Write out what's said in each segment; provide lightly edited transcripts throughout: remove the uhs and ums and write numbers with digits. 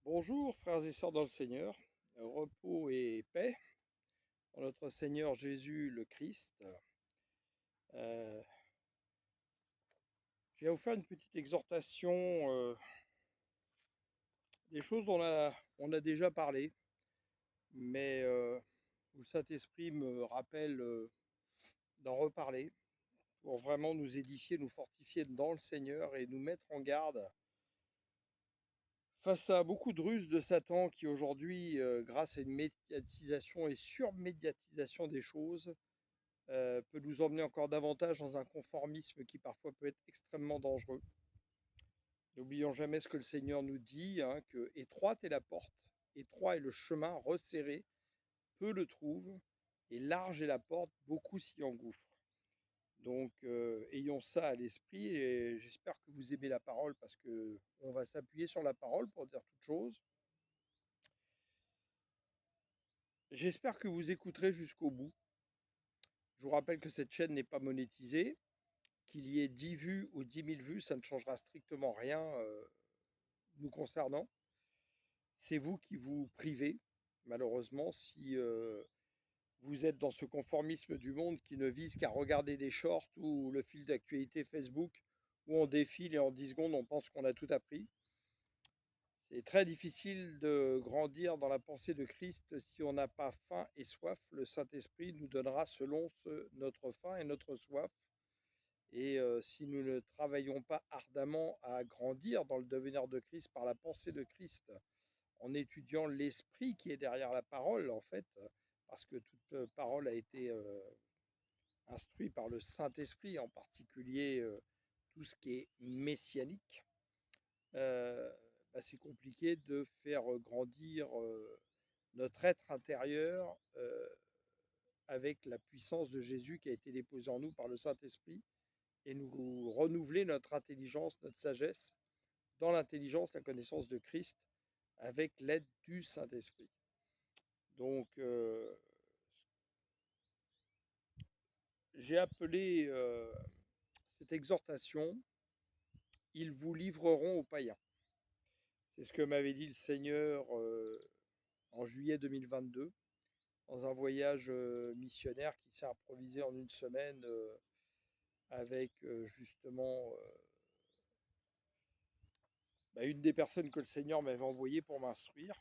Bonjour frères et sœurs dans le Seigneur, repos et paix en notre Seigneur Jésus le Christ. Euh, je vais vous faire une petite exhortation, des choses dont on a déjà parlé, mais où le Saint-Esprit me rappelle d'en reparler pour vraiment nous édifier, nous fortifier dans le Seigneur et nous mettre en garde face à beaucoup de ruses de Satan qui aujourd'hui, grâce à une médiatisation et surmédiatisation des choses, peut nous emmener encore davantage dans un conformisme qui parfois peut être extrêmement dangereux. N'oublions jamais ce que le Seigneur nous dit, hein, que étroite est la porte, étroit est le chemin resserré, peu le trouvent, et large est la porte, beaucoup s'y engouffrent. Donc ayons ça à l'esprit et j'espère que vous aimez la parole parce que on va s'appuyer sur la parole pour dire toute chose. J'espère que vous écouterez jusqu'au bout. Je vous rappelle que cette chaîne n'est pas monétisée. Qu'il y ait 10 vues ou 10 000 vues, ça ne changera strictement rien nous concernant. C'est vous qui vous privez, malheureusement, si vous êtes dans ce conformisme du monde qui ne vise qu'à regarder des shorts ou le fil d'actualité Facebook où on défile et en 10 secondes on pense qu'on a tout appris. C'est très difficile de grandir dans la pensée de Christ si on n'a pas faim et soif. Le Saint-Esprit nous donnera selon notre faim et notre soif. Et si nous ne travaillons pas ardemment à grandir dans le devenir de Christ par la pensée de Christ, en étudiant l'esprit qui est derrière la parole, en fait, parce que toute parole a été instruite par le Saint-Esprit, en particulier tout ce qui est messianique, c'est compliqué de faire grandir notre être intérieur avec la puissance de Jésus qui a été déposée en nous par le Saint-Esprit et nous renouveler notre intelligence, notre sagesse dans l'intelligence, la connaissance de Christ avec l'aide du Saint-Esprit. Donc, j'ai appelé cette exhortation « Ils vous livreront aux païens ». C'est ce que m'avait dit le Seigneur en juillet 2022 dans un voyage missionnaire qui s'est improvisé en une semaine avec justement une des personnes que le Seigneur m'avait envoyées pour m'instruire,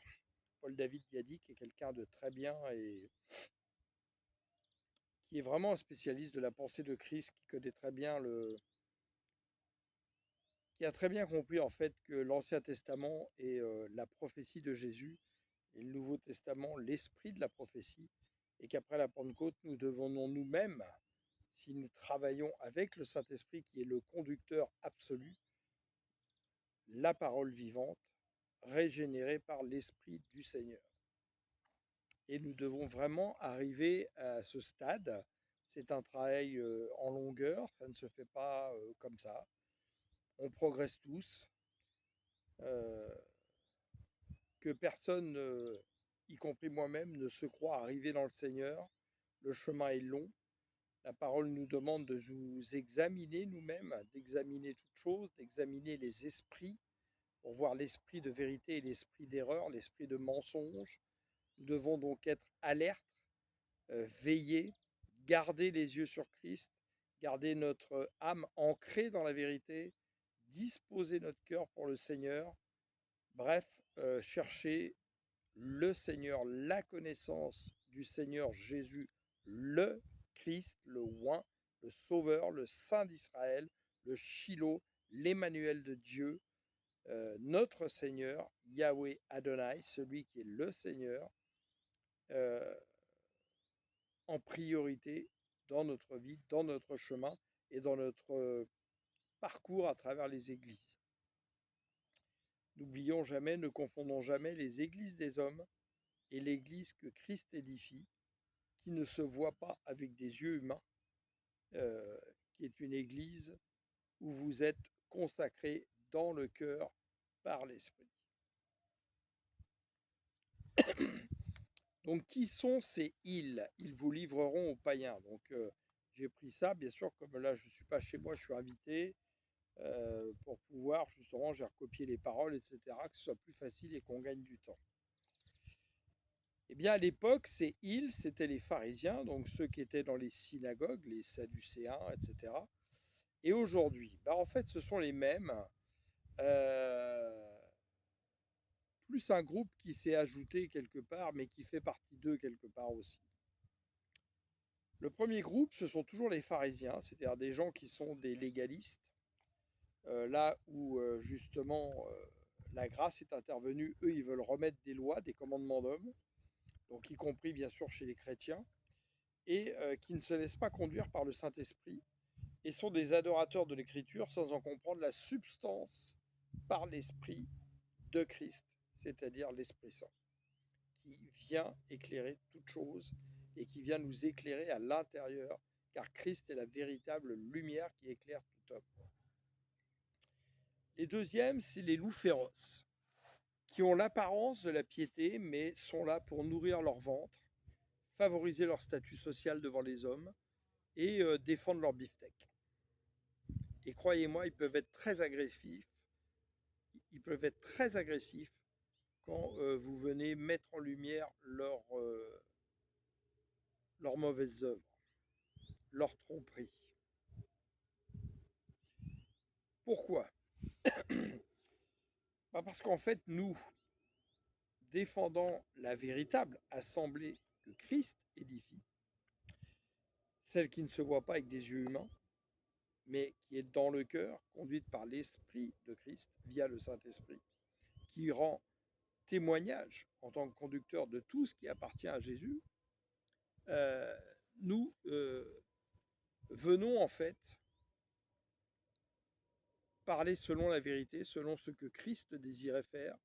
Paul-David Diady, qui est quelqu'un de très bien et qui est vraiment un spécialiste de la pensée de Christ, qui connaît très bien qui a très bien compris en fait que l'Ancien Testament est la prophétie de Jésus et le Nouveau Testament l'esprit de la prophétie, et qu'après la Pentecôte, nous devons nous-mêmes, si nous travaillons avec le Saint-Esprit qui est le conducteur absolu, la parole vivante, régénérée par l'Esprit du Seigneur. Et nous devons vraiment arriver à ce stade. C'est un travail en longueur, ça ne se fait pas comme ça. On progresse tous. Que personne, y compris moi-même, ne se croit arriver dans le Seigneur. Le chemin est long. La parole nous demande de nous examiner nous-mêmes, d'examiner toutes choses, d'examiner les esprits pour voir l'esprit de vérité et l'esprit d'erreur, l'esprit de mensonge. Nous devons donc être alertes, veiller, garder les yeux sur Christ, garder notre âme ancrée dans la vérité, disposer notre cœur pour le Seigneur. Bref, chercher le Seigneur, la connaissance du Seigneur Jésus, le Christ, le Oint, le Sauveur, le Saint d'Israël, le Shiloh, l'Emmanuel de Dieu, notre Seigneur, Yahweh Adonai, celui qui est le Seigneur, euh, en priorité dans notre vie, dans notre chemin et dans notre parcours à travers les églises. N'oublions jamais, ne confondons jamais les églises des hommes et l'église que Christ édifie, qui ne se voit pas avec des yeux humains, qui est une église où vous êtes consacrés dans le cœur par l'Esprit. Donc, qui sont ces ils? Ils vous livreront aux païens. Donc, j'ai pris ça, bien sûr, comme là, je ne suis pas chez moi, je suis invité pour pouvoir justement, j'ai recopié les paroles, etc., que ce soit plus facile et qu'on gagne du temps. Eh bien, à l'époque, c'était les pharisiens, donc ceux qui étaient dans les synagogues, les sadducéens, etc. Et aujourd'hui, en fait, ce sont les mêmes, euh, plus un groupe qui s'est ajouté quelque part, mais qui fait partie d'eux quelque part aussi. Le premier groupe, ce sont toujours les pharisiens, c'est-à-dire des gens qui sont des légalistes, là où justement la grâce est intervenue, eux, ils veulent remettre des lois, des commandements d'hommes, donc y compris bien sûr chez les chrétiens, et qui ne se laissent pas conduire par le Saint-Esprit, et sont des adorateurs de l'Écriture sans en comprendre la substance par l'Esprit de Christ, c'est-à-dire l'Esprit Saint, qui vient éclairer toute chose et qui vient nous éclairer à l'intérieur, car Christ est la véritable lumière qui éclaire tout homme. Les deuxièmes, c'est les loups féroces, qui ont l'apparence de la piété, mais sont là pour nourrir leur ventre, favoriser leur statut social devant les hommes et défendre leur beefsteak. Et croyez-moi, ils peuvent être très agressifs. Ils peuvent être très agressifs quand vous venez mettre en lumière leurs mauvaises œuvres, leurs tromperies. Pourquoi? Parce qu'en fait, nous, défendant la véritable assemblée que Christ édifie, celle qui ne se voit pas avec des yeux humains, mais qui est dans le cœur, conduite par l'Esprit de Christ via le Saint-Esprit, qui rend témoignage en tant que conducteur de tout ce qui appartient à Jésus, nous venons en fait parler selon la vérité, selon ce que Christ désirait faire,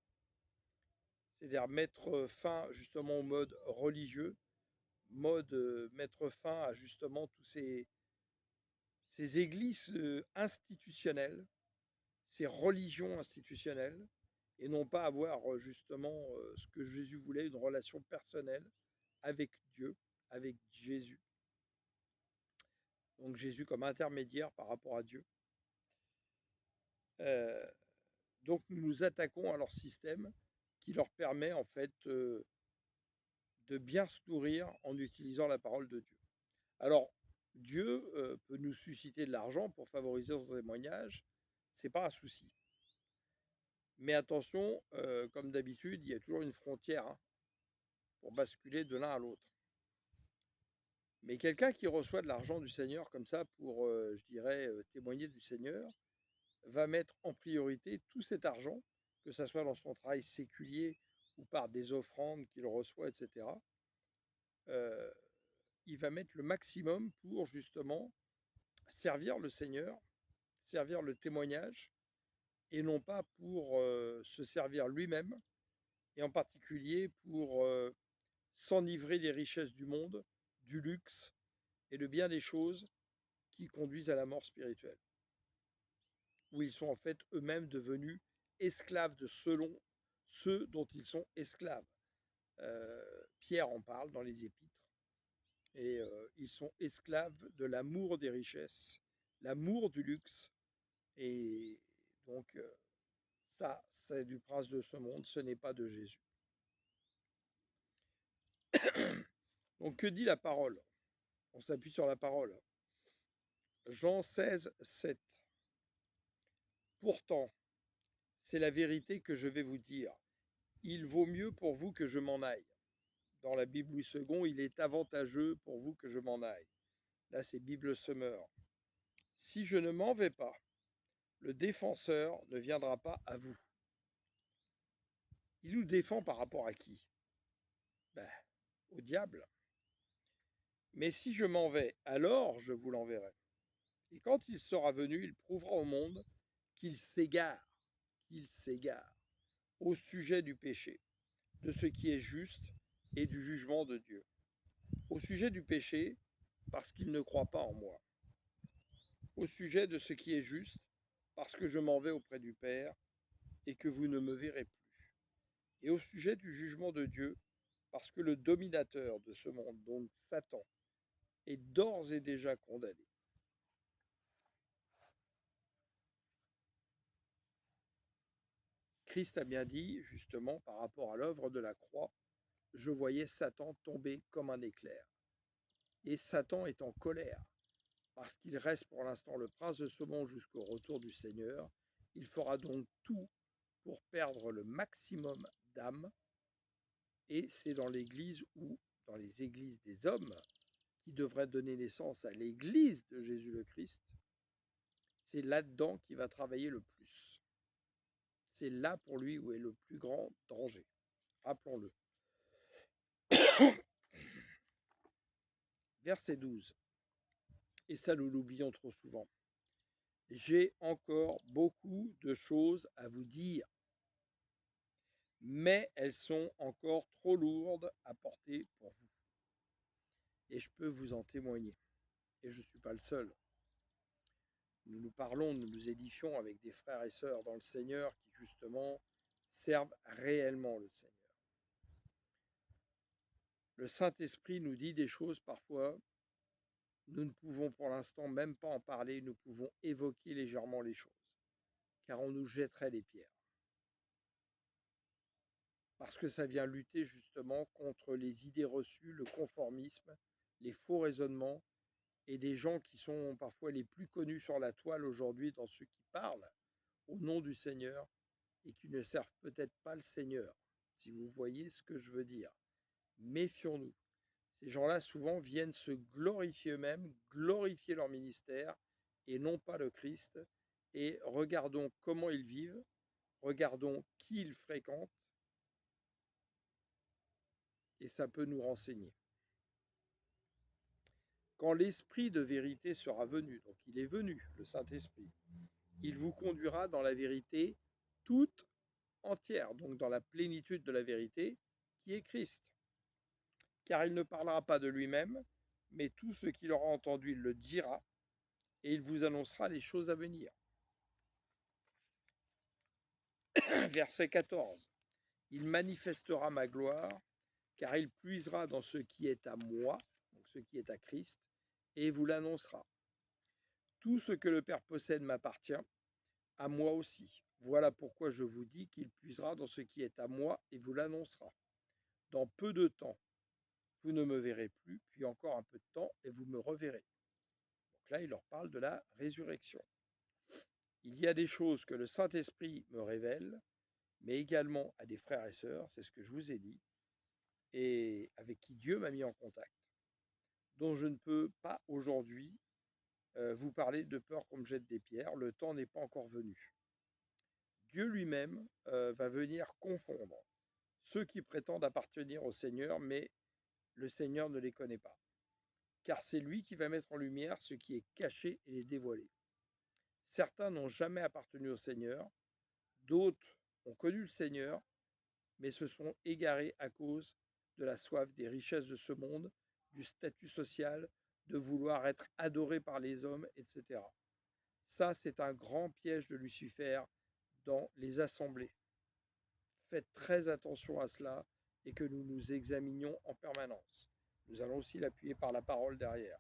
c'est-à-dire mettre fin justement au mode religieux, mettre fin à justement tous ces églises institutionnelles, ces religions institutionnelles, et non pas avoir justement ce que Jésus voulait, une relation personnelle avec Dieu, avec Jésus. Donc Jésus comme intermédiaire par rapport à Dieu. Donc nous nous attaquons à leur système qui leur permet en fait de bien se nourrir en utilisant la parole de Dieu. Alors Dieu peut nous susciter de l'argent pour favoriser son témoignage, c'est pas un souci. Mais attention, comme d'habitude, il y a toujours une frontière pour basculer de l'un à l'autre. Mais quelqu'un qui reçoit de l'argent du Seigneur comme ça pour, je dirais, témoigner du Seigneur, va mettre en priorité tout cet argent, que ce soit dans son travail séculier ou par des offrandes qu'il reçoit, etc. Il va mettre le maximum pour justement servir le Seigneur, servir le témoignage, et non pas pour se servir lui-même, et en particulier pour s'enivrer des richesses du monde, du luxe et de bien des choses qui conduisent à la mort spirituelle, où ils sont en fait eux-mêmes devenus esclaves de ceux dont ils sont esclaves. Pierre en parle dans les Épîtres, et ils sont esclaves de l'amour des richesses, l'amour du luxe, et donc ça, c'est du prince de ce monde, ce n'est pas de Jésus. Donc que dit la parole? On s'appuie sur la parole. Jean 16, 7. Pourtant, c'est la vérité que je vais vous dire. Il vaut mieux pour vous que je m'en aille. Dans la Bible Louis II, il est avantageux pour vous que je m'en aille. Là, c'est Bible Semeur. Si je ne m'en vais pas, le défenseur ne viendra pas à vous. Il nous défend par rapport à qui? Au diable. Mais si je m'en vais, alors je vous l'enverrai. Et quand il sera venu, il prouvera au monde qu'il s'égare au sujet du péché, de ce qui est juste et du jugement de Dieu. Au sujet du péché, parce qu'il ne croit pas en moi. Au sujet de ce qui est juste, parce que je m'en vais auprès du Père et que vous ne me verrez plus. Et au sujet du jugement de Dieu, parce que le dominateur de ce monde, donc Satan, est d'ores et déjà condamné. Christ a bien dit, justement, par rapport à l'œuvre de la croix, je voyais Satan tomber comme un éclair. Et Satan est en colère, parce qu'il reste pour l'instant le prince de ce monde jusqu'au retour du Seigneur. Il fera donc tout pour perdre le maximum d'âmes, et c'est dans l'Église ou dans les églises des hommes qui devraient donner naissance à l'Église de Jésus le Christ, c'est là-dedans qu'il va travailler le plus. C'est là pour lui où est le plus grand danger. Rappelons-le. Verset 12. Et ça, nous l'oublions trop souvent. J'ai encore beaucoup de choses à vous dire, mais elles sont encore trop lourdes à porter pour vous. Et je peux vous en témoigner. Et je ne suis pas le seul. Nous parlons, nous nous édifions avec des frères et sœurs dans le Seigneur qui, justement, servent réellement le Seigneur. Le Saint-Esprit nous dit des choses parfois, nous ne pouvons pour l'instant même pas en parler, nous pouvons évoquer légèrement les choses, car on nous jetterait des pierres. Parce que ça vient lutter justement contre les idées reçues, le conformisme, les faux raisonnements, et des gens qui sont parfois les plus connus sur la toile aujourd'hui dans ceux qui parlent au nom du Seigneur et qui ne servent peut-être pas le Seigneur, si vous voyez ce que je veux dire. Méfions-nous. Ces gens-là souvent viennent se glorifier eux-mêmes, glorifier leur ministère et non pas le Christ. Et regardons comment ils vivent, regardons qui ils fréquentent et ça peut nous renseigner. Quand l'Esprit de vérité sera venu, donc il est venu, le Saint-Esprit, il vous conduira dans la vérité toute entière, donc dans la plénitude de la vérité qui est Christ. Car il ne parlera pas de lui-même, mais tout ce qu'il aura entendu, il le dira, et il vous annoncera les choses à venir. Verset 14. Il manifestera ma gloire, car il puisera dans ce qui est à moi, donc ce qui est à Christ, et vous l'annoncera. Tout ce que le Père possède m'appartient, à moi aussi. Voilà pourquoi je vous dis qu'il puisera dans ce qui est à moi et vous l'annoncera. Dans peu de temps, vous ne me verrez plus, puis encore un peu de temps, et vous me reverrez. Donc là, il leur parle de la résurrection. Il y a des choses que le Saint-Esprit me révèle, mais également à des frères et sœurs, c'est ce que je vous ai dit, et avec qui Dieu m'a mis en contact, dont je ne peux pas aujourd'hui vous parler de peur qu'on me jette des pierres. Le temps n'est pas encore venu. Dieu lui-même va venir confondre ceux qui prétendent appartenir au Seigneur, mais le Seigneur ne les connaît pas. Car c'est lui qui va mettre en lumière ce qui est caché et les dévoiler. Certains n'ont jamais appartenu au Seigneur, d'autres ont connu le Seigneur, mais se sont égarés à cause de la soif des richesses de ce monde, du statut social, de vouloir être adoré par les hommes, etc. Ça, c'est un grand piège de Lucifer dans les assemblées. Faites très attention à cela et que nous nous examinions en permanence. Nous allons aussi l'appuyer par la parole derrière.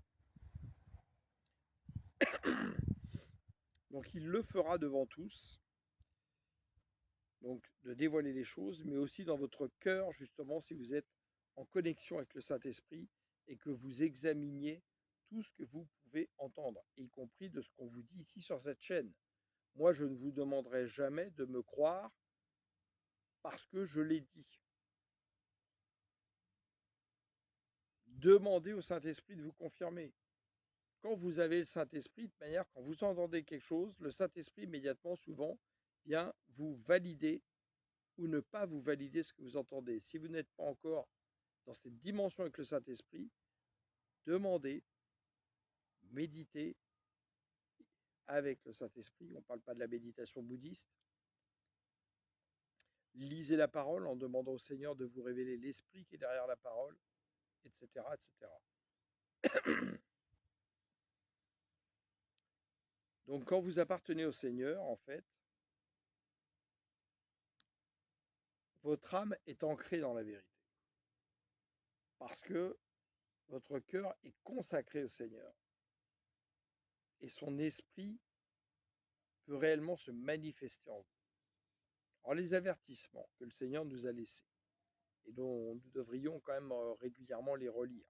Donc il le fera devant tous, donc de dévoiler les choses, mais aussi dans votre cœur, justement, si vous êtes en connexion avec le Saint-Esprit et que vous examiniez tout ce que vous pouvez entendre, y compris de ce qu'on vous dit ici sur cette chaîne. Moi, je ne vous demanderai jamais de me croire parce que je l'ai dit. Demandez au Saint-Esprit de vous confirmer. Quand vous avez le Saint-Esprit, de manière, quand vous entendez quelque chose, le Saint-Esprit, immédiatement, souvent, vient vous valider ou ne pas vous valider ce que vous entendez. Si vous n'êtes pas encore dans cette dimension avec le Saint-Esprit, demandez, méditez avec le Saint-Esprit. On ne parle pas de la méditation bouddhiste. Lisez la parole en demandant au Seigneur de vous révéler l'esprit qui est derrière la parole, etc., etc. Donc quand vous appartenez au Seigneur, en fait, votre âme est ancrée dans la vérité. Parce que votre cœur est consacré au Seigneur. Et son esprit peut réellement se manifester en vous. Alors les avertissements que le Seigneur nous a laissés et dont nous devrions quand même régulièrement les relire.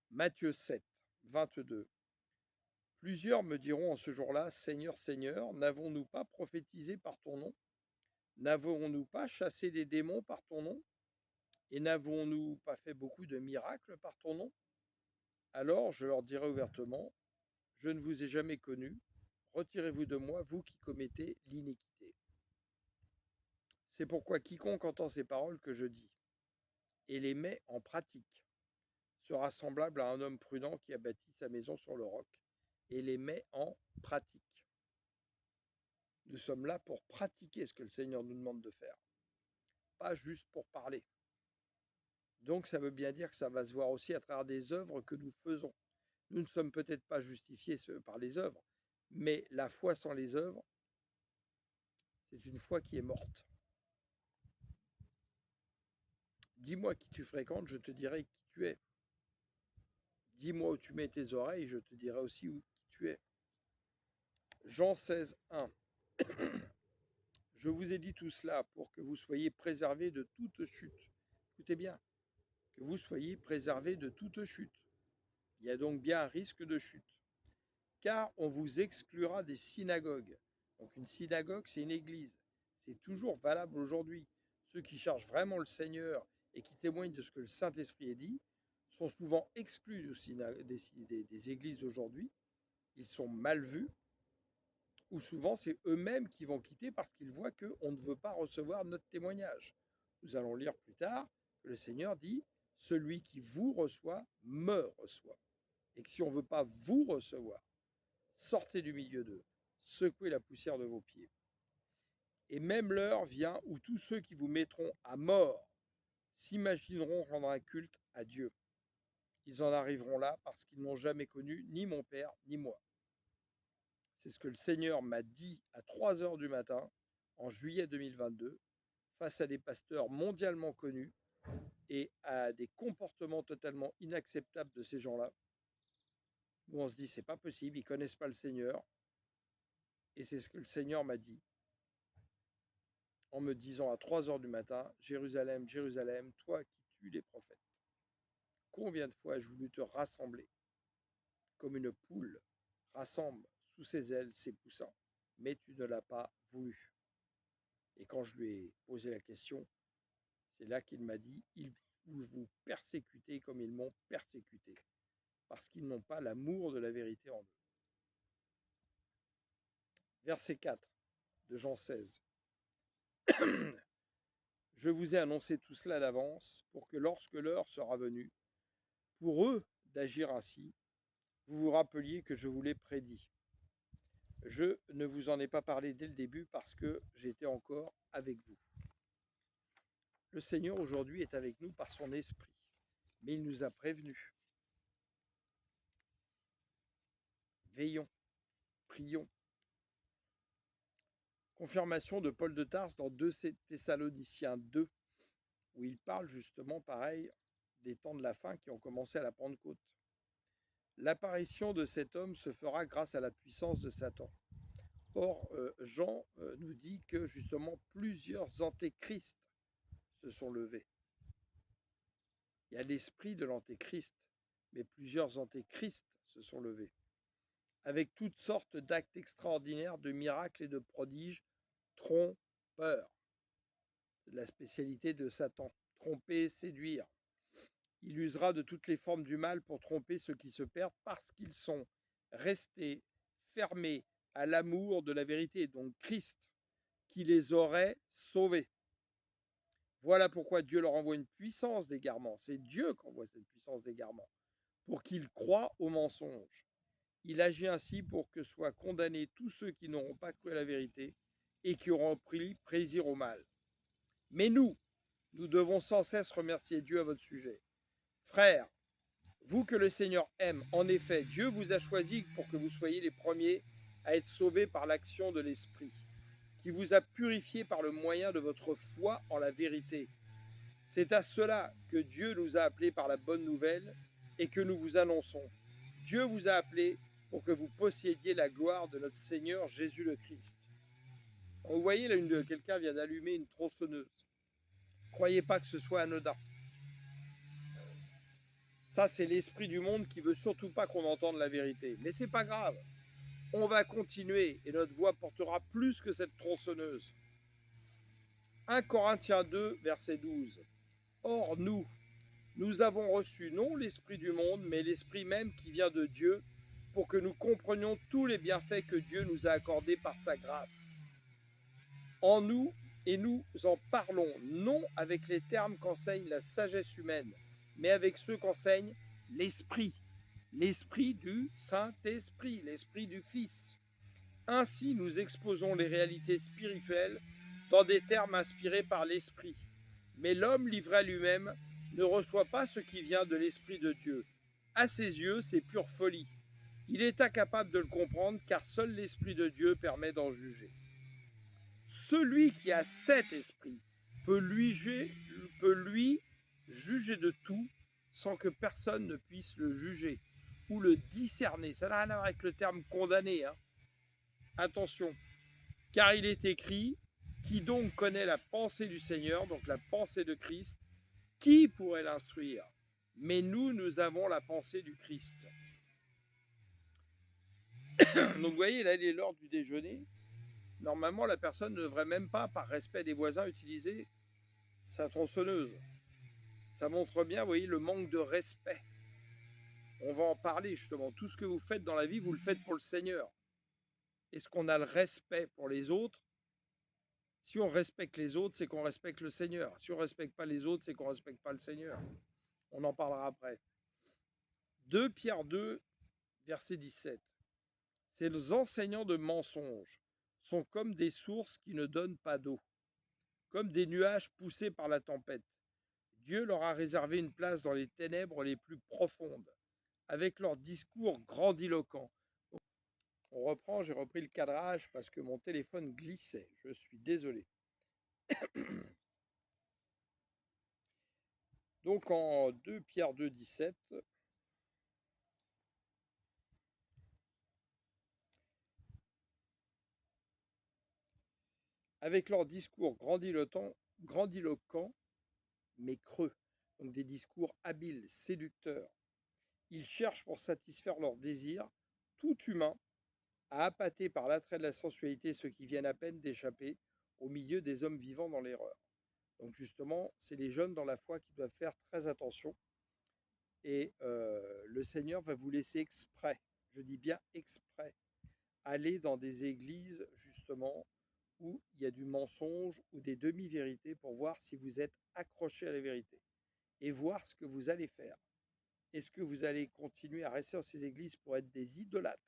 Matthieu 7, 22. Plusieurs me diront en ce jour-là, Seigneur, Seigneur, n'avons-nous pas prophétisé par ton nom? N'avons-nous pas chassé des démons par ton nom? Et n'avons-nous pas fait beaucoup de miracles par ton nom? Alors je leur dirai ouvertement, je ne vous ai jamais connus, retirez-vous de moi, vous qui commettez l'iniquité. C'est pourquoi quiconque entend ces paroles que je dis et les met en pratique sera semblable à un homme prudent qui a bâti sa maison sur le roc et les met en pratique. Nous sommes là pour pratiquer ce que le Seigneur nous demande de faire, pas juste pour parler. Donc ça veut bien dire que ça va se voir aussi à travers des œuvres que nous faisons. Nous ne sommes peut-être pas justifiés par les œuvres, mais la foi sans les œuvres, c'est une foi qui est morte. Dis-moi qui tu fréquentes, je te dirai qui tu es. Dis-moi où tu mets tes oreilles, je te dirai aussi qui tu es. Jean 16, 1. Je vous ai dit tout cela pour que vous soyez préservés de toute chute. Écoutez bien, que vous soyez préservés de toute chute. Il y a donc bien un risque de chute. Car on vous exclura des synagogues. Donc une synagogue, c'est une église. C'est toujours valable aujourd'hui. Ceux qui cherchent vraiment le Seigneur et qui témoignent de ce que le Saint-Esprit a dit sont souvent exclus des églises aujourd'hui. Ils sont mal vus, ou souvent c'est eux-mêmes qui vont quitter parce qu'ils voient qu'on ne veut pas recevoir notre témoignage. Nous allons lire plus tard que le Seigneur dit « Celui qui vous reçoit, me reçoit ». Et que si on ne veut pas vous recevoir, sortez du milieu d'eux, secouez la poussière de vos pieds. Et même l'heure vient où tous ceux qui vous mettront à mort s'imagineront rendre un culte à Dieu. Ils en arriveront là parce qu'ils n'ont jamais connu ni mon Père ni moi. C'est ce que le Seigneur m'a dit à 3 heures du matin, en juillet 2022, face à des pasteurs mondialement connus et à des comportements totalement inacceptables de ces gens-là, où on se dit c'est pas possible, ils connaissent pas le Seigneur. Et c'est ce que le Seigneur m'a dit, en me disant à 3 heures du matin, Jérusalem, Jérusalem, toi qui tues les prophètes, combien de fois ai-je voulu te rassembler, comme une poule rassemble sous ses ailes ses poussins, mais tu ne l'as pas voulu. Et quand je lui ai posé la question, c'est là qu'il m'a dit, ils vous persécuter comme ils m'ont persécuté, parce qu'ils n'ont pas l'amour de la vérité en eux. Verset 4 de Jean 16. Je vous ai annoncé tout cela à l'avance pour que lorsque l'heure sera venue, pour eux d'agir ainsi, vous vous rappeliez que je vous l'ai prédit. Je ne vous en ai pas parlé dès le début parce que j'étais encore avec vous. Le Seigneur aujourd'hui est avec nous par son esprit, mais il nous a prévenus. Veillons, prions. Confirmation de Paul de Tarse dans 2 Thessaloniciens 2, où il parle justement, pareil, des temps de la fin qui ont commencé à la Pentecôte. L'apparition de cet homme se fera grâce à la puissance de Satan. Or, Jean nous dit que justement plusieurs antéchrists se sont levés. Il y a l'esprit de l'antéchrist, mais plusieurs antéchrists se sont levés, avec toutes sortes d'actes extraordinaires, de miracles et de prodiges trompeurs. C'est la spécialité de Satan, tromper, séduire. Il usera de toutes les formes du mal pour tromper ceux qui se perdent parce qu'ils sont restés fermés à l'amour de la vérité, donc Christ, qui les aurait sauvés. Voilà pourquoi Dieu leur envoie une puissance d'égarement. C'est Dieu qui envoie cette puissance d'égarement, pour qu'ils croient au mensonge. Il agit ainsi pour que soient condamnés tous ceux qui n'auront pas cru à la vérité et qui auront pris plaisir au mal. Mais nous devons sans cesse remercier Dieu à votre sujet. Frères, vous que le Seigneur aime, en effet, Dieu vous a choisis pour que vous soyez les premiers à être sauvés par l'action de l'Esprit, qui vous a purifiés par le moyen de votre foi en la vérité. C'est à cela que Dieu nous a appelés par la bonne nouvelle et que nous vous annonçons. Dieu vous a appelés pour que vous possédiez la gloire de notre Seigneur Jésus le Christ. Vous voyez, là, quelqu'un vient d'allumer une tronçonneuse. Croyez pas que ce soit anodin. Ça, c'est l'esprit du monde qui veut surtout pas qu'on entende la vérité. Mais c'est pas grave. On va continuer et notre voix portera plus que cette tronçonneuse. 1 Corinthiens 2, verset 12. Or, nous avons reçu non l'esprit du monde, mais l'esprit même qui vient de Dieu, pour que nous comprenions tous les bienfaits que Dieu nous a accordés par sa grâce. En nous, et nous en parlons non avec les termes qu'enseigne la sagesse humaine, mais avec ceux qu'enseigne l'Esprit, l'Esprit du Saint-Esprit, l'Esprit du Fils. Ainsi, nous exposons les réalités spirituelles dans des termes inspirés par l'Esprit. Mais l'homme livré à lui-même ne reçoit pas ce qui vient de l'Esprit de Dieu. À ses yeux, c'est pure folie. Il est incapable de le comprendre car seul l'Esprit de Dieu permet d'en juger. Celui qui a cet esprit peut lui juger de tout sans que personne ne puisse le juger ou le discerner. Ça n'a rien à voir avec le terme condamné. Attention, car il est écrit, qui donc connaît la pensée du Seigneur, donc la pensée de Christ, qui pourrait l'instruire? Mais nous avons la pensée du Christ. Donc vous voyez, là, il est l'heure du déjeuner. Normalement, la personne ne devrait même pas, par respect des voisins, utiliser sa tronçonneuse. Ça montre bien, vous voyez, le manque de respect. On va en parler justement. Tout ce que vous faites dans la vie, vous le faites pour le Seigneur. Est-ce qu'on a le respect pour les autres? Si on respecte les autres, c'est qu'on respecte le Seigneur. Si on ne respecte pas les autres, c'est qu'on ne respecte pas le Seigneur. On en parlera après. 2 Pierre 2, verset 17. Ces enseignants de mensonges sont comme des sources qui ne donnent pas d'eau, comme des nuages poussés par la tempête. Dieu leur a réservé une place dans les ténèbres les plus profondes, avec leurs discours grandiloquents. On reprend, j'ai repris le cadrage parce que mon téléphone glissait. Je suis désolé. Donc en 2 Pierre 2, 17, avec leurs discours grandiloquents, mais creux, donc des discours habiles, séducteurs, ils cherchent pour satisfaire leurs désirs, tout humain, à appâter par l'attrait de la sensualité ceux qui viennent à peine d'échapper au milieu des hommes vivant dans l'erreur. Donc justement, c'est les jeunes dans la foi qui doivent faire très attention. Et le Seigneur va vous laisser exprès, je dis bien exprès, aller dans des églises justement où il y a du mensonge ou des demi-vérités pour voir si vous êtes accroché à la vérité et voir ce que vous allez faire. Est-ce que vous allez continuer à rester dans ces églises pour être des idolâtres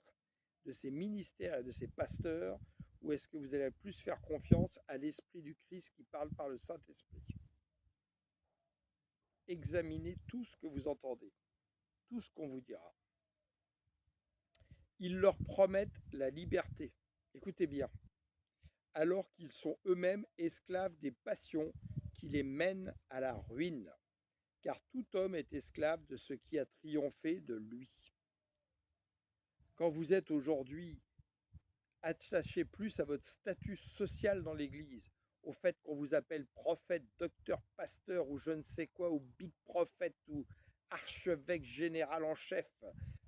de ces ministères et de ces pasteurs, ou est-ce que vous allez plus faire confiance à l'Esprit du Christ qui parle par le Saint-Esprit? Examinez tout ce que vous entendez, tout ce qu'on vous dira. Ils leur promettent la liberté. Écoutez bien, alors qu'ils sont eux-mêmes esclaves des passions qui les mènent à la ruine, car tout homme est esclave de ce qui a triomphé de lui. Quand vous êtes aujourd'hui attaché plus à votre statut social dans l'Église, au fait qu'on vous appelle prophète, docteur, pasteur ou je ne sais quoi, ou big prophète ou archevêque général en chef,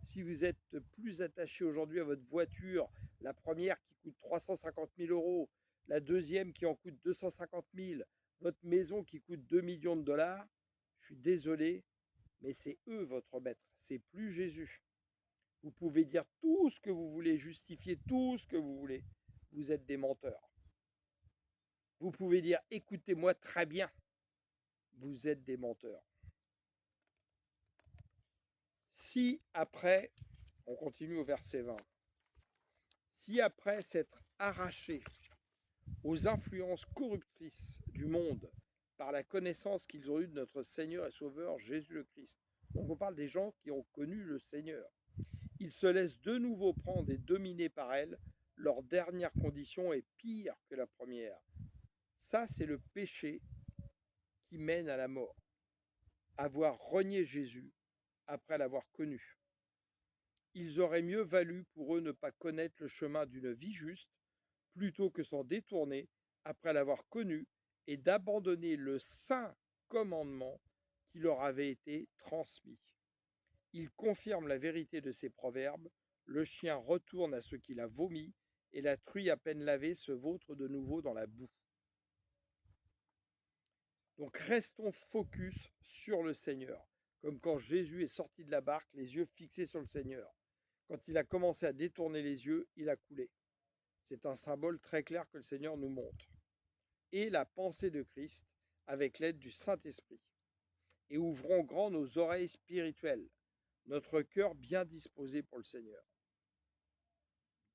si vous êtes plus attaché aujourd'hui à votre voiture, la première qui coûte 350 000 euros, la deuxième qui en coûte 250 000, votre maison qui coûte 2 millions de dollars, je suis désolé, mais c'est eux votre maître, c'est plus Jésus. Vous pouvez dire tout ce que vous voulez, justifier tout ce que vous voulez. Vous êtes des menteurs. Vous pouvez dire écoutez-moi très bien. Vous êtes des menteurs. Si après, on continue au verset 20, si après s'être arraché aux influences corruptrices du monde par la connaissance qu'ils ont eue de notre Seigneur et Sauveur Jésus le Christ, donc on parle des gens qui ont connu le Seigneur, ils se laissent de nouveau prendre et dominer par elle, leur dernière condition est pire que la première. Ça, c'est le péché qui mène à la mort. Avoir renié Jésus après l'avoir connu. Ils auraient mieux valu pour eux ne pas connaître le chemin d'une vie juste, plutôt que s'en détourner après l'avoir connu et d'abandonner le saint commandement qui leur avait été transmis. Il confirme la vérité de ces proverbes. Le chien retourne à ce qu'il a vomi et la truie à peine lavée se vautre de nouveau dans la boue. Donc restons focus sur le Seigneur, comme quand Jésus est sorti de la barque, les yeux fixés sur le Seigneur. Quand il a commencé à détourner les yeux, il a coulé. C'est un symbole très clair que le Seigneur nous montre. Et la pensée de Christ avec l'aide du Saint-Esprit. Et ouvrons grand nos oreilles spirituelles, notre cœur bien disposé pour le Seigneur.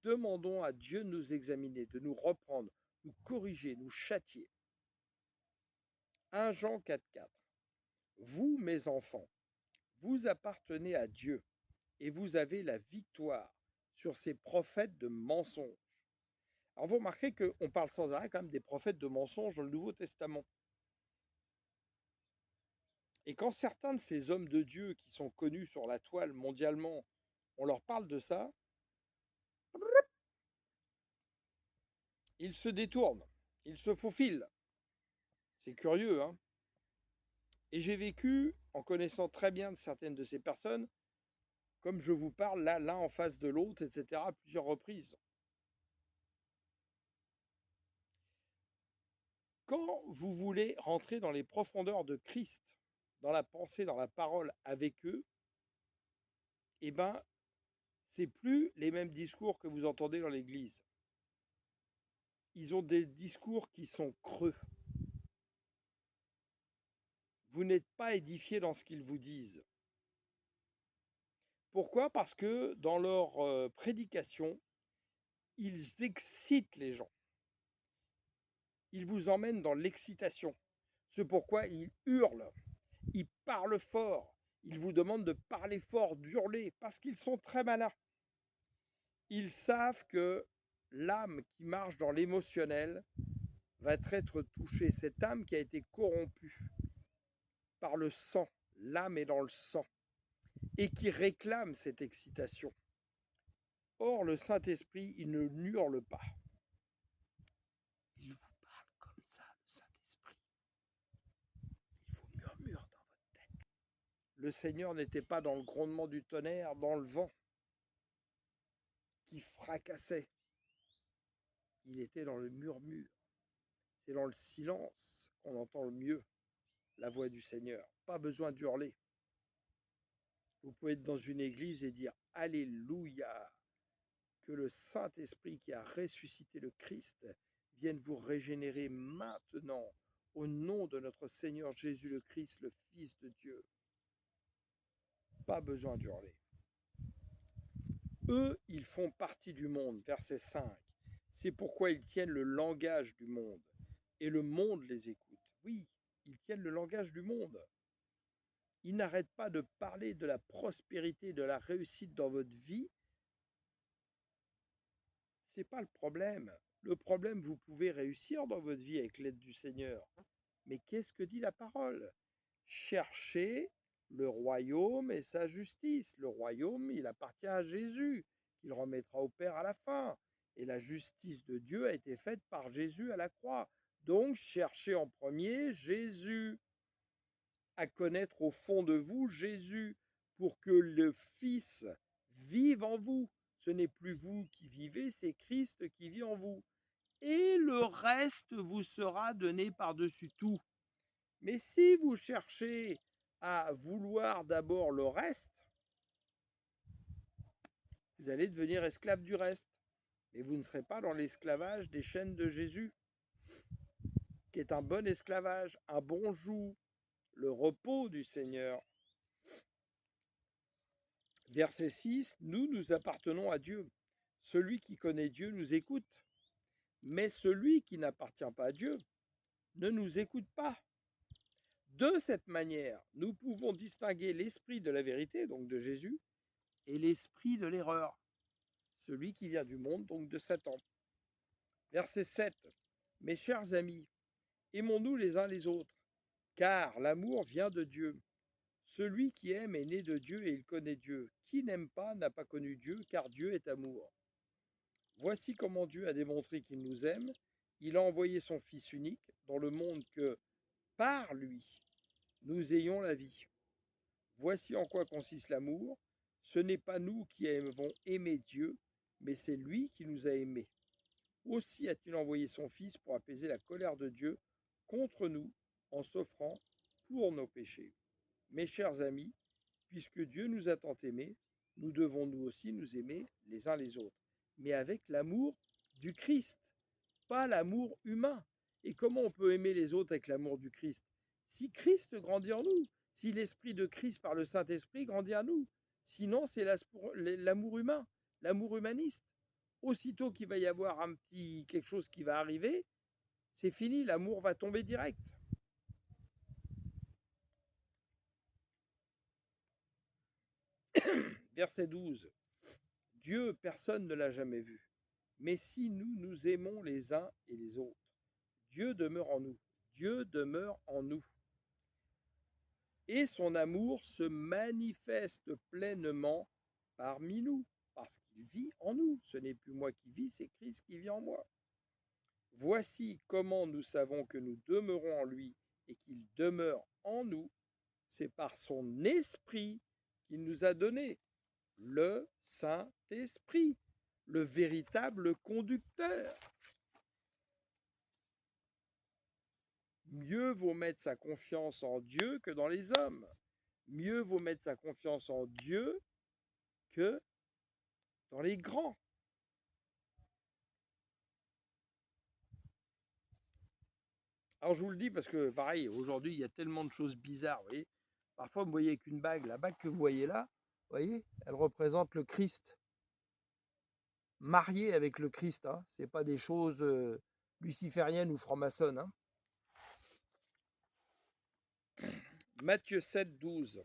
Demandons à Dieu de nous examiner, de nous reprendre, nous corriger, nous châtier. 1 Jean 4,4. Vous, mes enfants, vous appartenez à Dieu et vous avez la victoire sur ces prophètes de mensonges. Alors vous remarquez qu'on parle sans arrêt quand même des prophètes de mensonges dans le Nouveau Testament. Et quand certains de ces hommes de Dieu qui sont connus sur la toile mondialement, on leur parle de ça, ils se détournent, ils se faufilent. C'est curieux, hein? Et j'ai vécu, en connaissant très bien certaines de ces personnes, comme je vous parle là, l'un en face de l'autre, etc., à plusieurs reprises. Quand vous voulez rentrer dans les profondeurs de Christ, dans la pensée, dans la parole avec eux, eh bien, c'est plus les mêmes discours que vous entendez dans l'église. Ils ont des discours qui sont creux. Vous n'êtes pas édifié dans ce qu'ils vous disent. Pourquoi? Parce que dans leur prédication, ils excitent les gens. Ils vous emmènent dans l'excitation. C'est pourquoi ils hurlent, ils parlent fort, ils vous demandent de parler fort, d'hurler, parce qu'ils sont très malins. Ils savent que l'âme qui marche dans l'émotionnel va être touchée. Cette âme qui a été corrompue par le sang, l'âme est dans le sang, et qui réclame cette excitation. Or, le Saint-Esprit, il ne hurle pas. Il vous parle comme ça, le Saint-Esprit. Il vous murmure dans votre tête. Le Seigneur n'était pas dans le grondement du tonnerre, dans le vent qui fracassait. Il était dans le murmure. C'est dans le silence qu'on entend le mieux la voix du Seigneur. Pas besoin d'hurler. Vous pouvez être dans une église et dire Alléluia, que le Saint-Esprit qui a ressuscité le Christ vienne vous régénérer maintenant au nom de notre Seigneur Jésus le Christ, le Fils de Dieu. Pas besoin d'hurler. Eux, ils font partie du monde, verset 5. C'est pourquoi ils tiennent le langage du monde, et le monde les écoute. Oui, ils tiennent le langage du monde. Ils n'arrêtent pas de parler de la prospérité, de la réussite dans votre vie. Ce n'est pas le problème. Le problème, vous pouvez réussir dans votre vie avec l'aide du Seigneur. Mais qu'est-ce que dit la parole? Cherchez le royaume et sa justice. Le royaume, il appartient à Jésus, qu'il remettra au Père à la fin. Et la justice de Dieu a été faite par Jésus à la croix. Donc, cherchez en premier Jésus, à connaître au fond de vous Jésus, pour que le Fils vive en vous. Ce n'est plus vous qui vivez, c'est Christ qui vit en vous. Et le reste vous sera donné par-dessus tout. Mais si vous cherchez à vouloir d'abord le reste, vous allez devenir esclave du reste. Mais vous ne serez pas dans l'esclavage des chaînes de Jésus, qui est un bon esclavage, un bon joug, le repos du Seigneur. Verset 6, nous appartenons à Dieu. Celui qui connaît Dieu nous écoute, mais celui qui n'appartient pas à Dieu ne nous écoute pas. De cette manière, nous pouvons distinguer l'esprit de la vérité, donc de Jésus, et l'esprit de l'erreur, celui qui vient du monde, donc de Satan. Verset 7, mes chers amis, aimons-nous les uns les autres, car l'amour vient de Dieu. Celui qui aime est né de Dieu et il connaît Dieu. Qui n'aime pas n'a pas connu Dieu, car Dieu est amour. Voici comment Dieu a démontré qu'il nous aime. Il a envoyé son Fils unique dans le monde que, par lui, nous ayons la vie. Voici en quoi consiste l'amour. Ce n'est pas nous qui avons aimé Dieu, mais c'est lui qui nous a aimés. Aussi a-t-il envoyé son Fils pour apaiser la colère de Dieu contre nous en s'offrant pour nos péchés. Mes chers amis, puisque Dieu nous a tant aimés, nous devons nous aussi nous aimer les uns les autres, mais avec l'amour du Christ, pas l'amour humain. Et comment on peut aimer les autres avec l'amour du Christ? Si Christ grandit en nous, si l'Esprit de Christ par le Saint-Esprit grandit en nous. Sinon, c'est l'amour humain, l'amour humaniste. Aussitôt qu'il va y avoir quelque chose qui va arriver, c'est fini, l'amour va tomber direct. Verset 12. Dieu, personne ne l'a jamais vu. Mais si nous nous aimons les uns et les autres, Dieu demeure en nous. Dieu demeure en nous. Et son amour se manifeste pleinement parmi nous, parce qu'il vit en nous. Ce n'est plus moi qui vis, c'est Christ qui vit en moi. Voici comment nous savons que nous demeurons en lui et qu'il demeure en nous. C'est par son esprit qu'il nous a donné, le Saint-Esprit, le véritable conducteur. Mieux vaut mettre sa confiance en Dieu que dans les hommes. Mieux vaut mettre sa confiance en Dieu que dans les grands. Alors je vous le dis parce que pareil, aujourd'hui il y a tellement de choses bizarres, vous voyez. Parfois vous voyez avec une bague, la bague que vous voyez là, vous voyez, elle représente le Christ. Marié avec le Christ, hein. Ce n'est pas des choses lucifériennes ou franc-maçonnes. Hein. Matthieu 7, 12.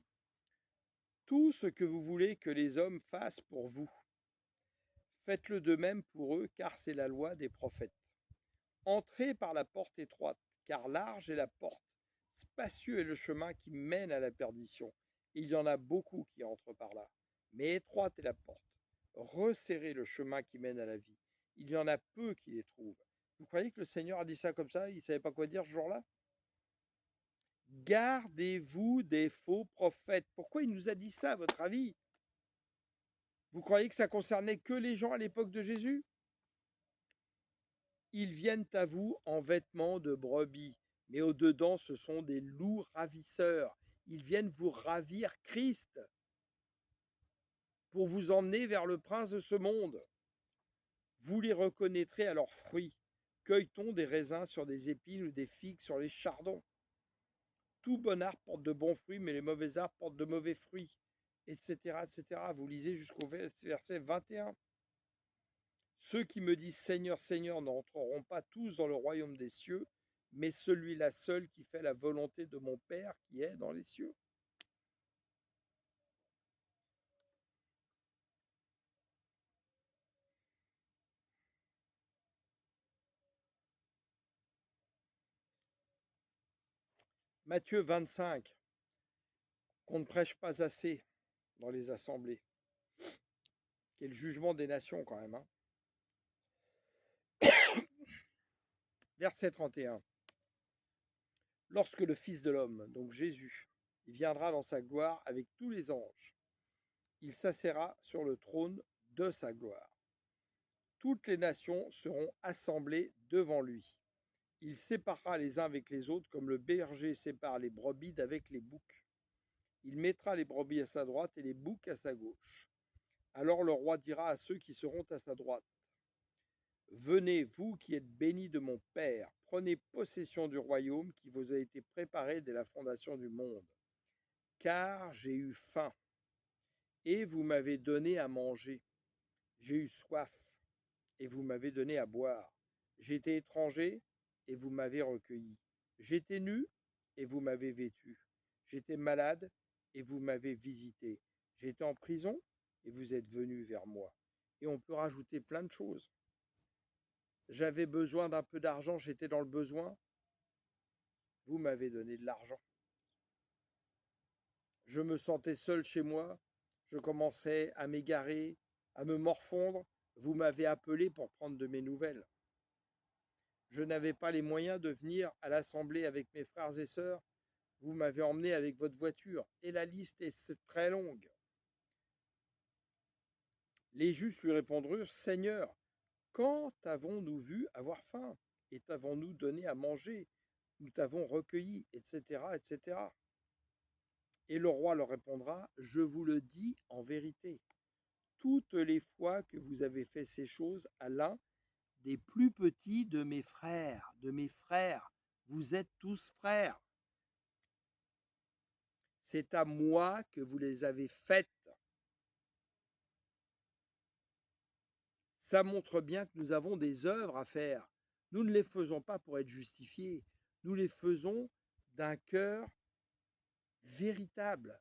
Tout ce que vous voulez que les hommes fassent pour vous, faites-le de même pour eux, car c'est la loi des prophètes. Entrez par la porte étroite, car large est la porte, spacieux est le chemin qui mène à la perdition. Il y en a beaucoup qui entrent par là, mais étroite est la porte. Resserrez le chemin qui mène à la vie. Il y en a peu qui les trouvent. Vous croyez que le Seigneur a dit ça comme ça? Il ne savait pas quoi dire ce jour-là? Gardez-vous des faux prophètes. Pourquoi il nous a dit ça, à votre avis? Vous croyez que ça concernait que les gens à l'époque de Jésus? Ils viennent à vous en vêtements de brebis, mais au-dedans, ce sont des loups ravisseurs. Ils viennent vous ravir Christ pour vous emmener vers le prince de ce monde. Vous les reconnaîtrez à leurs fruits. Cueille-t-on des raisins sur des épines ou des figues sur les chardons? Tout bon arbre porte de bons fruits, mais les mauvais arbres portent de mauvais fruits, etc., etc. Vous lisez jusqu'au verset 21. Ceux qui me disent Seigneur, Seigneur n'entreront pas tous dans le royaume des cieux, mais celui-là seul qui fait la volonté de mon Père qui est dans les cieux. Matthieu 25, qu'on ne prêche pas assez dans les assemblées. Quel jugement des nations quand même. Hein. Verset 31. Lorsque le Fils de l'homme, donc Jésus, il viendra dans sa gloire avec tous les anges, il s'assiera sur le trône de sa gloire. Toutes les nations seront assemblées devant lui. Il séparera les uns avec les autres comme le berger sépare les brebis d'avec les boucs. Il mettra les brebis à sa droite et les boucs à sa gauche. Alors le roi dira à ceux qui seront à sa droite, venez, vous qui êtes bénis de mon Père, prenez possession du royaume qui vous a été préparé dès la fondation du monde. Car j'ai eu faim, et vous m'avez donné à manger. J'ai eu soif, et vous m'avez donné à boire. J'étais étranger, et vous m'avez recueilli. J'étais nu, et vous m'avez vêtu. J'étais malade, et vous m'avez visité. J'étais en prison, et vous êtes venus vers moi. Et on peut rajouter plein de choses. J'avais besoin d'un peu d'argent, j'étais dans le besoin. Vous m'avez donné de l'argent. Je me sentais seul chez moi, je commençais à m'égarer, à me morfondre. vous m'avez appelé pour prendre de mes nouvelles. Je n'avais pas les moyens de venir à l'assemblée avec mes frères et sœurs. Vous m'avez emmené avec votre voiture. Et la liste est très longue. Les Justes lui répondrent, Seigneur, quand t'avons-nous vu avoir faim et t'avons-nous donné à manger? Nous t'avons recueilli, etc., etc. Et le roi leur répondra, je vous le dis en vérité, toutes les fois que vous avez fait ces choses à l'un des plus petits de mes frères, vous êtes tous frères. C'est à moi que vous les avez faites. Ça montre bien que nous avons des œuvres à faire. Nous ne les faisons pas pour être justifiés. Nous les faisons d'un cœur véritable.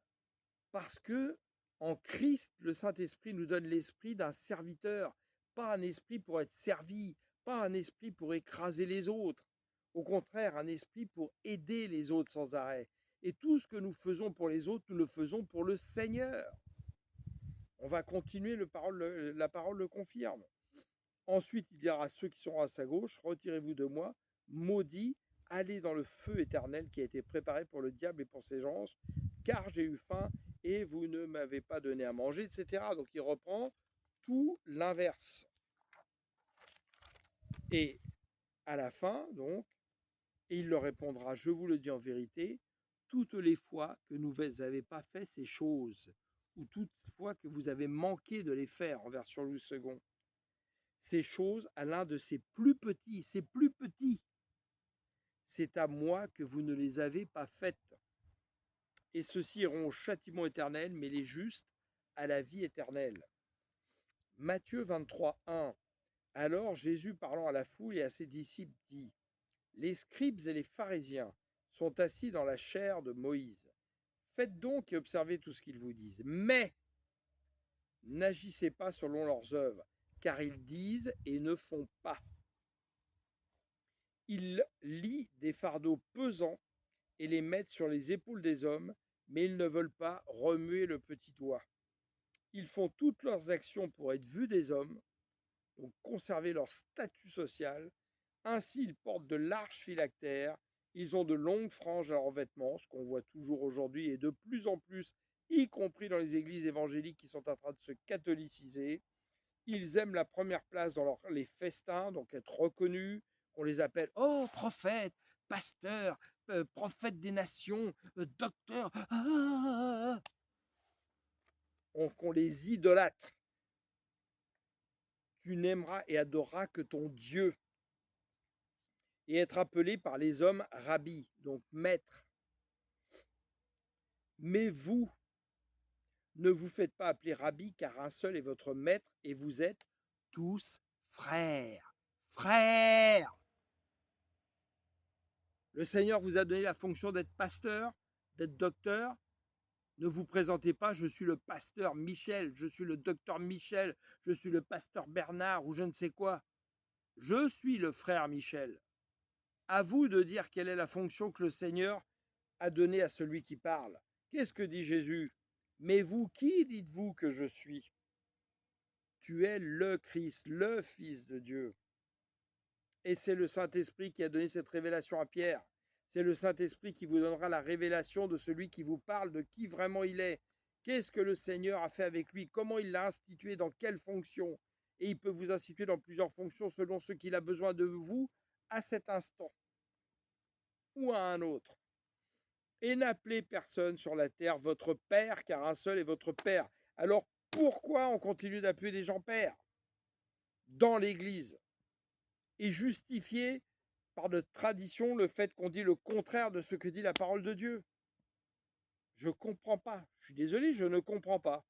Parce que en Christ, le Saint-Esprit nous donne l'esprit d'un serviteur, pas un esprit pour être servi, pas un esprit pour écraser les autres. Au contraire, un esprit pour aider les autres sans arrêt. Et tout ce que nous faisons pour les autres, nous le faisons pour le Seigneur. On va continuer, la parole le confirme. Ensuite, il dira à ceux qui sont à sa gauche, retirez-vous de moi, maudits, allez dans le feu éternel qui a été préparé pour le diable et pour ses anges, car j'ai eu faim et vous ne m'avez pas donné à manger, etc. Donc il reprend tout l'inverse. Et à la fin, donc, il leur répondra, je vous le dis en vérité, toutes les fois que vous n'avez pas fait ces choses, ou toutes les fois que vous avez manqué de les faire, en version Louis II, ces choses à l'un de ces plus petits, c'est à moi que vous ne les avez pas faites. Et ceux-ci iront au châtiment éternel, mais les justes à la vie éternelle. Matthieu 23, 1. Alors Jésus, parlant à la foule et à ses disciples, dit, les scribes et les pharisiens sont assis dans la chaire de Moïse. Faites donc et observez tout ce qu'ils vous disent. Mais n'agissez pas selon leurs œuvres, car ils disent et ne font pas. Ils lient des fardeaux pesants et les mettent sur les épaules des hommes, mais ils ne veulent pas remuer le petit doigt. Ils font toutes leurs actions pour être vus des hommes, donc conserver leur statut social. Ainsi, ils portent de larges phylactères, ils ont de longues franges à leurs vêtements, ce qu'on voit toujours aujourd'hui et de plus en plus, y compris dans les églises évangéliques qui sont en train de se catholiciser. Ils aiment la première place dans les festins, donc être reconnus, qu'on les appelle « Oh, prophète, pasteur, prophète des nations, docteur. » Qu'on les idolâtre. Tu n'aimeras et adoreras que ton Dieu. Et être appelé par les hommes rabbi, donc maître. Mais vous, ne vous faites pas appeler rabbi, car un seul est votre maître, et vous êtes tous frères. Frères! Le Seigneur vous a donné la fonction d'être pasteur, d'être docteur. Ne vous présentez pas, je suis le pasteur Michel, je suis le docteur Michel, je suis le pasteur Bernard ou je ne sais quoi. Je suis le frère Michel. À vous de dire quelle est la fonction que le Seigneur a donnée à celui qui parle. Qu'est-ce que dit Jésus? Mais vous, qui dites-vous que je suis? Tu es le Christ, le Fils de Dieu. Et c'est le Saint-Esprit qui a donné cette révélation à Pierre. C'est le Saint-Esprit qui vous donnera la révélation de celui qui vous parle, de qui vraiment il est. Qu'est-ce que le Seigneur a fait avec lui? Comment il l'a institué? Dans quelle fonction? Et il peut vous instituer dans plusieurs fonctions selon ce qu'il a besoin de vous à cet instant ou à un autre. Et n'appelez personne sur la terre votre Père, car un seul est votre Père. Alors pourquoi on continue d'appeler des gens pères dans l'Église et justifier par de tradition le fait qu'on dit le contraire de ce que dit la parole de Dieu? Je ne comprends pas. Je suis désolé, je ne comprends pas.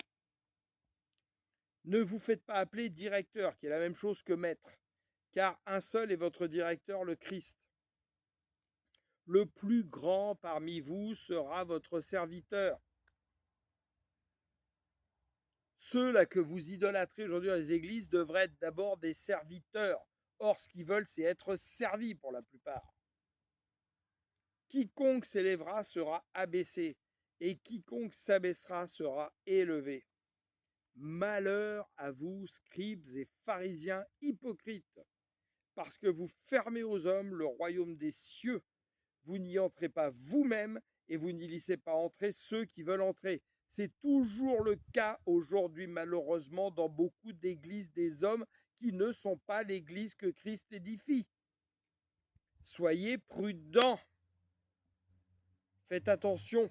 Ne vous faites pas appeler directeur, qui est la même chose que maître, car un seul est votre directeur, le Christ. Le plus grand parmi vous sera votre serviteur. Ceux-là que vous idolâtrez aujourd'hui dans les églises devraient être d'abord des serviteurs. Or, ce qu'ils veulent, c'est être servis pour la plupart. Quiconque s'élèvera sera abaissé, et quiconque s'abaissera sera élevé. Malheur à vous, scribes et pharisiens hypocrites, parce que vous fermez aux hommes le royaume des cieux. Vous n'y entrez pas vous-même et vous n'y laissez pas entrer ceux qui veulent entrer. C'est toujours le cas aujourd'hui, malheureusement, dans beaucoup d'églises des hommes qui ne sont pas l'église que Christ édifie. Soyez prudents. Faites attention.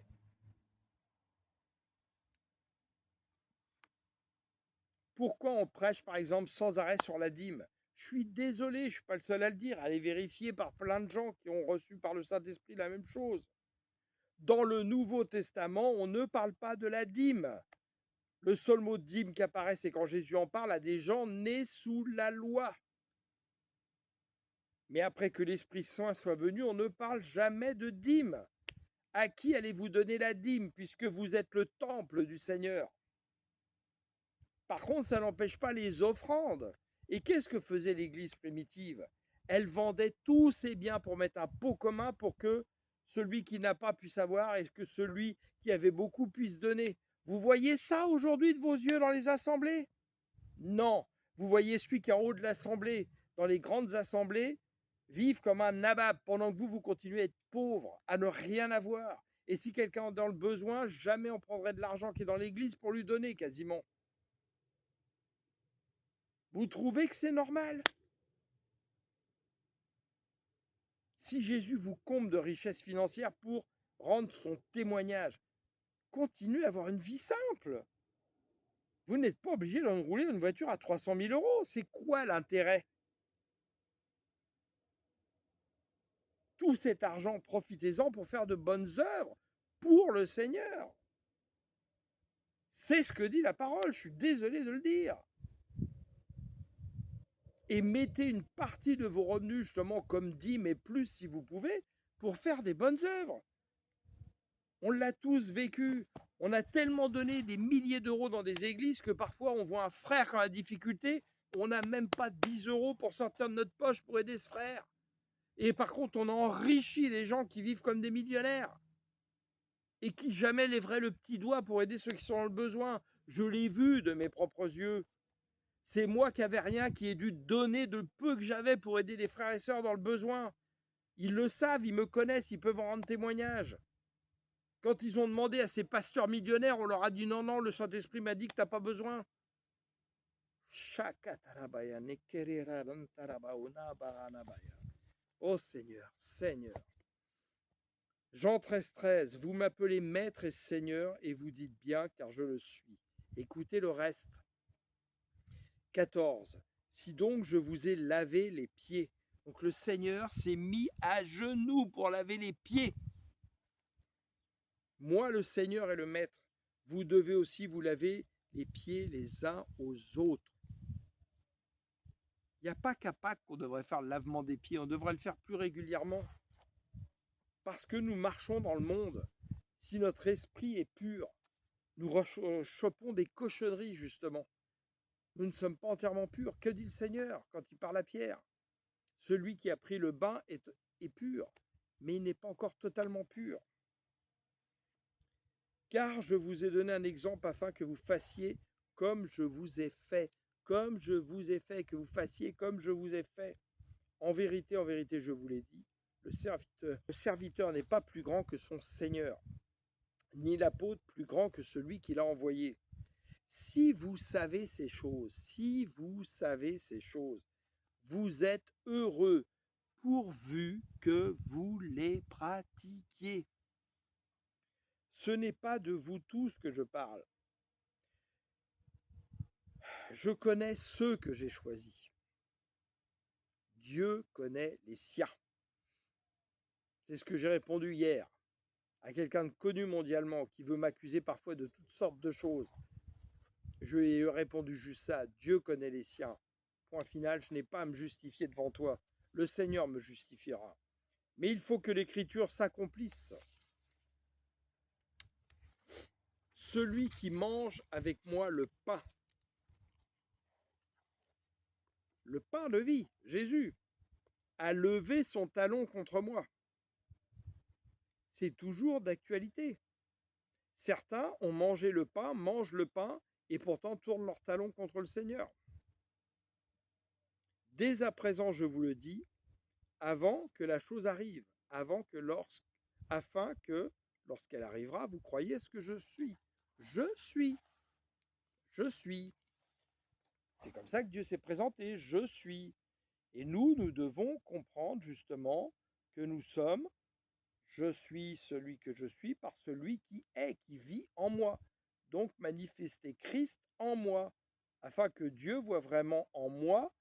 Pourquoi on prêche, par exemple, sans arrêt sur la dîme? Je suis désolé, je ne suis pas le seul à le dire. Allez vérifier par plein de gens qui ont reçu par le Saint-Esprit la même chose. Dans le Nouveau Testament, on ne parle pas de la dîme. Le seul mot de dîme qui apparaît, c'est quand Jésus en parle à des gens nés sous la loi. Mais après que l'Esprit Saint soit venu, on ne parle jamais de dîme. À qui allez-vous donner la dîme, puisque vous êtes le temple du Seigneur? Par contre, ça n'empêche pas les offrandes. Et qu'est-ce que faisait l'Église primitive? Elle vendait tous ses biens pour mettre un pot commun pour que celui qui n'a pas puisse avoir et que celui qui avait beaucoup puisse donner. Vous voyez ça aujourd'hui de vos yeux dans les assemblées? Non. Vous voyez celui qui est en haut de l'assemblée, dans les grandes assemblées, vivre comme un nabab pendant que vous continuez à être pauvre, à ne rien avoir. Et si quelqu'un est dans le besoin, jamais on prendrait de l'argent qui est dans l'église pour lui donner quasiment. Vous trouvez que c'est normal? Si Jésus vous comble de richesses financières pour rendre son témoignage, continuez à avoir une vie simple. Vous n'êtes pas obligé d'enrouler une voiture à 300 000 euros. C'est quoi l'intérêt? Tout cet argent, profitez-en pour faire de bonnes œuvres pour le Seigneur. C'est ce que dit la parole, je suis désolé de le dire. Et mettez une partie de vos revenus, justement, comme dit, mais plus si vous pouvez, pour faire des bonnes œuvres. On l'a tous vécu. On a tellement donné des milliers d'euros dans des églises que parfois on voit un frère qui a la difficulté, on n'a même pas 10 euros pour sortir de notre poche pour aider ce frère. Et par contre, on a enrichi les gens qui vivent comme des millionnaires et qui jamais lèveraient le petit doigt pour aider ceux qui sont dans le besoin. Je l'ai vu de mes propres yeux. C'est moi qui n'avais rien qui ai dû donner de peu que j'avais pour aider les frères et sœurs dans le besoin. Ils le savent, ils me connaissent, ils peuvent en rendre témoignage. Quand ils ont demandé à ces pasteurs millionnaires, on leur a dit non, non, le Saint-Esprit m'a dit que tu n'as pas besoin. Oh Seigneur, Seigneur. Jean 13, 13, vous m'appelez maître et Seigneur et vous dites bien car je le suis. Écoutez le reste. 14, si donc je vous ai lavé les pieds. Donc le Seigneur s'est mis à genoux pour laver les pieds. Moi, le Seigneur et le Maître, vous devez aussi vous laver les pieds les uns aux autres. Il n'y a pas qu'à Pâques qu'on devrait faire le lavement des pieds, on devrait le faire plus régulièrement. Parce que nous marchons dans le monde. Si notre esprit est pur, nous chopons des cochonneries, justement. Nous ne sommes pas entièrement purs. Que dit le Seigneur quand il parle à Pierre? Celui qui a pris le bain est pur, mais il n'est pas encore totalement pur. Car je vous ai donné un exemple afin que vous fassiez comme je vous ai fait. Comme je vous ai fait, que vous fassiez comme je vous ai fait. En vérité, je vous l'ai dit, le serviteur n'est pas plus grand que son Seigneur, ni l'apôtre plus grand que celui qui l'a envoyé. Si vous savez ces choses, vous êtes heureux, pourvu que vous les pratiquiez. Ce n'est pas de vous tous que je parle. Je connais ceux que j'ai choisis. Dieu connaît les siens. C'est ce que j'ai répondu hier à quelqu'un de connu mondialement qui veut m'accuser parfois de toutes sortes de choses. Je lui ai répondu juste ça. Dieu connaît les siens. Point final, je n'ai pas à me justifier devant toi. Le Seigneur me justifiera. Mais il faut que l'Écriture s'accomplisse. Celui qui mange avec moi le pain de vie, Jésus, a levé son talon contre moi. C'est toujours d'actualité. Certains ont mangé le pain, mangent le pain et pourtant tournent leurs talons contre le Seigneur. Dès à présent, je vous le dis, avant que la chose arrive, afin que, lorsqu'elle arrivera, vous croyez ce que je suis. Je suis. Je suis. C'est comme ça que Dieu s'est présenté. Je suis. Et nous devons comprendre justement que nous sommes, je suis celui que je suis par celui qui est, qui vit en moi. Donc manifester Christ en moi, afin que Dieu voie vraiment en moi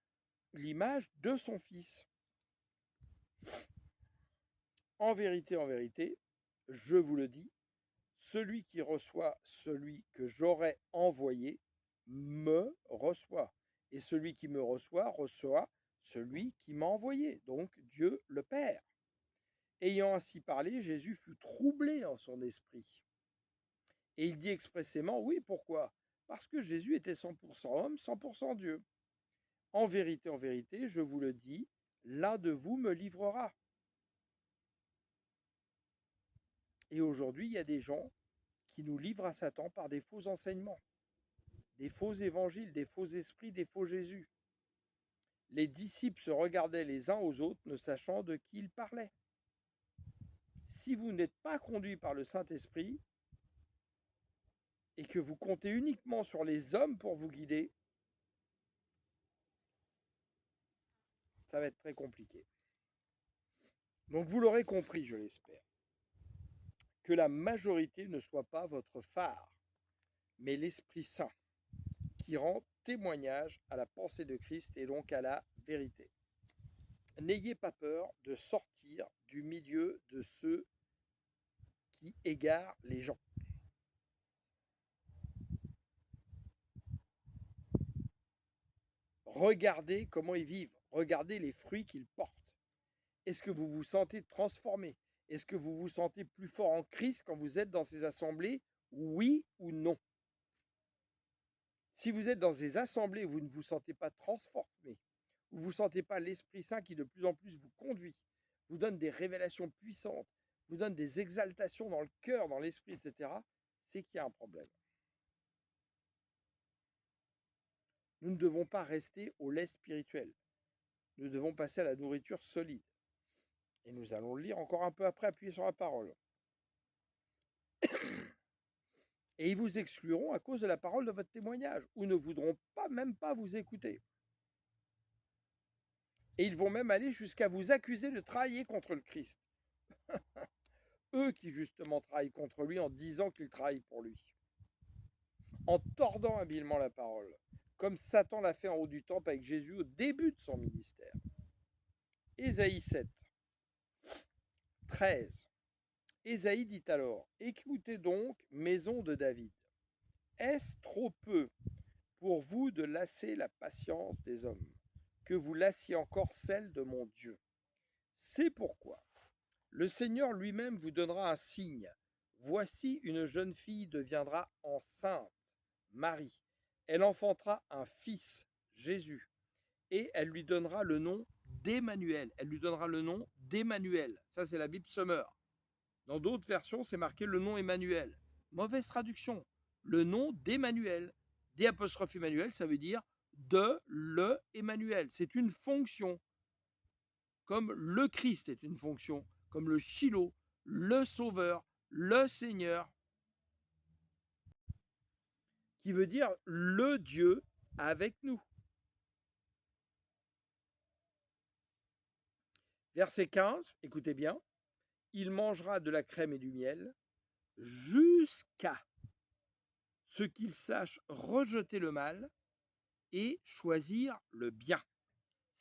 l'image de son Fils. En vérité, je vous le dis, celui qui reçoit celui que j'aurai envoyé me reçoit. Et celui qui me reçoit celui qui m'a envoyé, donc Dieu le Père. Ayant ainsi parlé, Jésus fut troublé en son esprit. Et il dit expressément, oui, pourquoi? Parce que Jésus était 100% homme, 100% Dieu. En vérité, je vous le dis, l'un de vous me livrera. Et aujourd'hui, il y a des gens qui nous livrent à Satan par des faux enseignements, des faux évangiles, des faux esprits, des faux Jésus. Les disciples se regardaient les uns aux autres, ne sachant de qui ils parlaient. Si vous n'êtes pas conduit par le Saint-Esprit et que vous comptez uniquement sur les hommes pour vous guider, ça va être très compliqué. Donc vous l'aurez compris, je l'espère, que la majorité ne soit pas votre phare, mais l'Esprit Saint qui rend témoignage à la pensée de Christ et donc à la vérité. N'ayez pas peur de sortir du milieu de ceux qui égarent les gens. Regardez comment ils vivent, regardez les fruits qu'ils portent. Est-ce que vous vous sentez transformé? Est-ce que vous vous sentez plus fort en Christ quand vous êtes dans ces assemblées? Oui ou non? Si vous êtes dans ces assemblées où vous ne vous sentez pas transformé, où vous ne sentez pas l'Esprit Saint qui de plus en plus vous conduit, vous donne des révélations puissantes, vous donne des exaltations dans le cœur, dans l'esprit, etc., c'est qu'il y a un problème. Nous ne devons pas rester au lait spirituel. Nous devons passer à la nourriture solide. Et nous allons le lire encore un peu après, appuyer sur la parole. Et ils vous excluront à cause de la parole de votre témoignage, ou ne voudront même pas vous écouter. Et ils vont même aller jusqu'à vous accuser de travailler contre le Christ. Eux qui justement travaillent contre lui en disant qu'ils travaillent pour lui. En tordant habilement la parole, comme Satan l'a fait en haut du temple avec Jésus au début de son ministère. Ésaïe 7, 13. Ésaïe dit alors, écoutez donc, maison de David. Est-ce trop peu pour vous de lasser la patience des hommes, que vous lassiez encore celle de mon Dieu? C'est pourquoi le Seigneur lui-même vous donnera un signe. Voici une jeune fille deviendra enceinte, Marie. Elle enfantera un fils, Jésus, et elle lui donnera le nom d'Emmanuel. Elle lui donnera le nom d'Emmanuel. Ça, c'est la Bible Summer. Dans d'autres versions, c'est marqué le nom Emmanuel. Mauvaise traduction. Le nom d'Emmanuel. D' Emmanuel, ça veut dire de le Emmanuel. C'est une fonction. Comme le Christ est une fonction. Comme le Shiloh, le Sauveur, le Seigneur. Qui veut dire le Dieu avec nous. Verset 15, écoutez bien. Il mangera de la crème et du miel jusqu'à ce qu'il sache rejeter le mal et choisir le bien.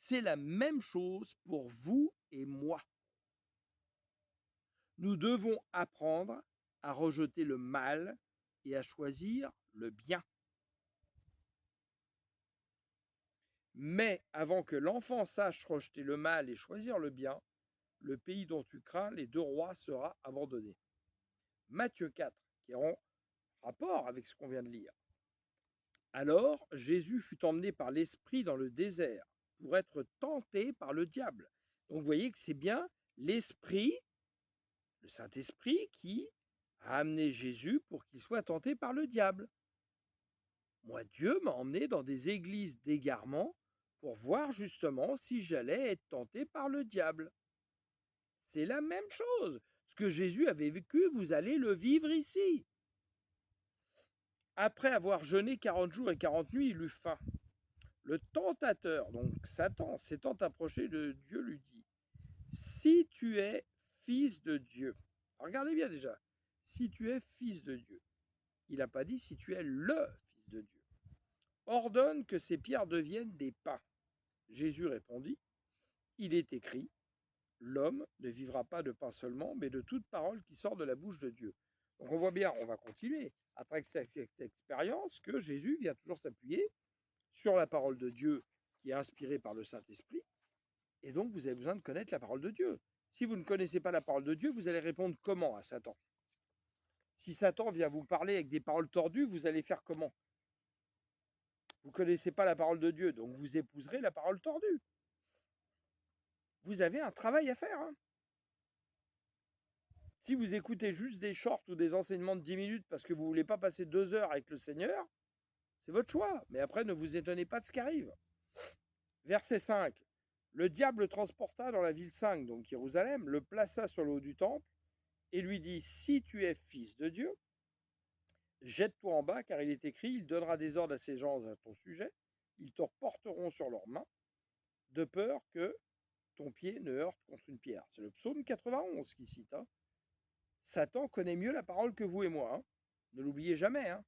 C'est la même chose pour vous et moi. Nous devons apprendre à rejeter le mal et à choisir le bien. Mais avant que l'enfant sache rejeter le mal et choisir le bien, le pays dont tu crains les 2 rois sera abandonné. Matthieu 4, qui est en rapport avec ce qu'on vient de lire. Alors Jésus fut emmené par l'Esprit dans le désert pour être tenté par le diable. Donc vous voyez que c'est bien l'Esprit, le Saint-Esprit, qui a amené Jésus pour qu'il soit tenté par le diable. Moi, Dieu m'a emmené dans des églises d'égarement pour voir justement si j'allais être tenté par le diable. C'est la même chose. Ce que Jésus avait vécu, vous allez le vivre ici. Après avoir jeûné 40 jours et 40 nuits, il eut faim. Le tentateur, donc Satan, s'étant approché de Dieu, lui dit, si tu es fils de Dieu, regardez bien déjà, si tu es fils de Dieu, il n'a pas dit si tu es le fils de Dieu, ordonne que ces pierres deviennent des pains. Jésus répondit, il est écrit, l'homme ne vivra pas de pain seulement, mais de toute parole qui sort de la bouche de Dieu. Donc on voit bien, on va continuer à travers cette expérience que Jésus vient toujours s'appuyer sur la parole de Dieu qui est inspirée par le Saint-Esprit. Et donc vous avez besoin de connaître la parole de Dieu. Si vous ne connaissez pas la parole de Dieu, vous allez répondre comment à Satan? Si Satan vient vous parler avec des paroles tordues, vous allez faire comment? Vous ne connaissez pas la parole de Dieu, donc vous épouserez la parole tordue. Vous avez un travail à faire. Hein. Si vous écoutez juste des shorts ou des enseignements de 10 minutes parce que vous ne voulez pas passer 2 heures avec le Seigneur, c'est votre choix. Mais après, ne vous étonnez pas de ce qui arrive. Verset 5. Le diable le transporta dans la ville sainte, donc Jérusalem, le plaça sur le haut du temple et lui dit, si tu es fils de Dieu, jette-toi en bas, car il est écrit, il donnera des ordres à ses gens à ton sujet, ils te porteront sur leurs mains, de peur que ton pied ne heurte contre une pierre. C'est le psaume 91 qui cite. Hein. Satan connaît mieux la parole que vous et moi. Hein. Ne l'oubliez jamais. Hein.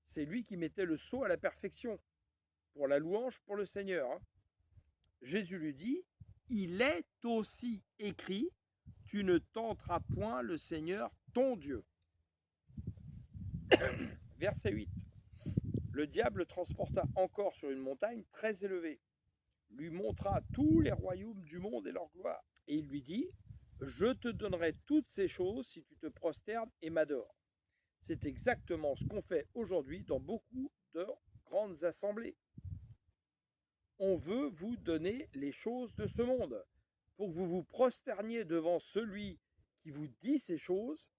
C'est lui qui mettait le sceau à la perfection, pour la louange, pour le Seigneur. Hein. Jésus lui dit, il est aussi écrit, tu ne tenteras point le Seigneur ton Dieu. Verset 8. Le diable transporta encore sur une montagne très élevée, lui montra tous les royaumes du monde et leur gloire. Et il lui dit, je te donnerai toutes ces choses si tu te prosternes et m'adores. C'est exactement ce qu'on fait aujourd'hui dans beaucoup de grandes assemblées. On veut vous donner les choses de ce monde pour que vous vous prosterniez devant celui qui vous dit ces choses